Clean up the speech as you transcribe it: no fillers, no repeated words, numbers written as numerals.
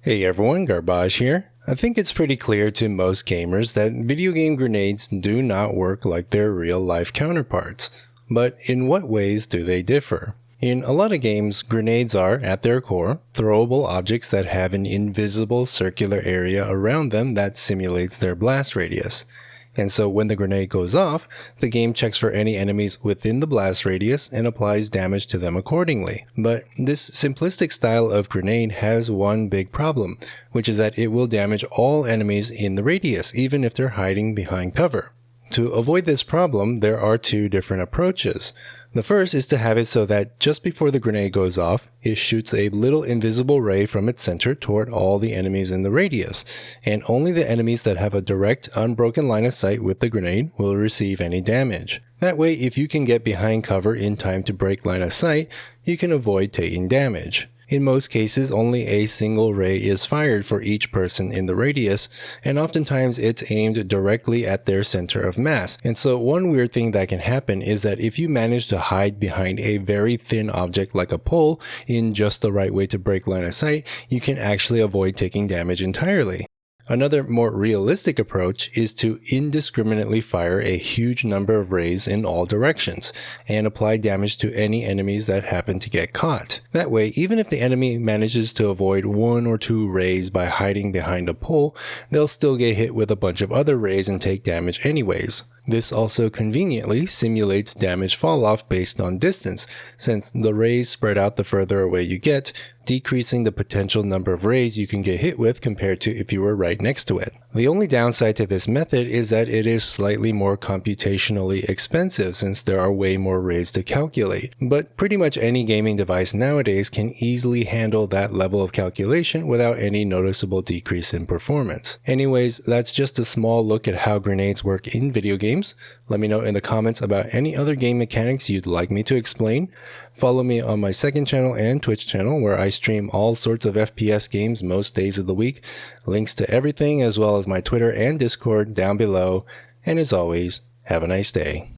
Hey everyone, Garbage here. I think it's pretty clear to most gamers that video game grenades do not work like their real-life counterparts. But in what ways do they differ? In a lot of games, grenades are, at their core, throwable objects that have an invisible circular area around them that simulates their blast radius. And so when the grenade goes off, the game checks for any enemies within the blast radius and applies damage to them accordingly. But this simplistic style of grenade has one big problem, which is that it will damage all enemies in the radius, even if they're hiding behind cover. To avoid this problem, there are two different approaches. The first is to have it so that just before the grenade goes off, it shoots a little invisible ray from its center toward all the enemies in the radius, and only the enemies that have a direct, unbroken line of sight with the grenade will receive any damage. That way, if you can get behind cover in time to break line of sight, you can avoid taking damage. In most cases, only a single ray is fired for each person in the radius, and oftentimes it's aimed directly at their center of mass. And so one weird thing that can happen is that if you manage to hide behind a very thin object like a pole in just the right way to break line of sight, you can actually avoid taking damage entirely. Another more realistic approach is to indiscriminately fire a huge number of rays in all directions and apply damage to any enemies that happen to get caught. That way, even if the enemy manages to avoid one or two rays by hiding behind a pole, they'll still get hit with a bunch of other rays and take damage anyways. This also conveniently simulates damage falloff based on distance, since the rays spread out the further away you get, decreasing the potential number of rays you can get hit with compared to if you were right next to it. The only downside to this method is that it is slightly more computationally expensive since there are way more rays to calculate, but pretty much any gaming device nowadays can easily handle that level of calculation without any noticeable decrease in performance. Anyways, that's just a small look at how grenades work in video games. Let me know in the comments about any other game mechanics you'd like me to explain. Follow me on my second channel and Twitch channel where I stream all sorts of FPS games most days of the week. Links to everything as well as my Twitter and Discord down below. And as always, have a nice day.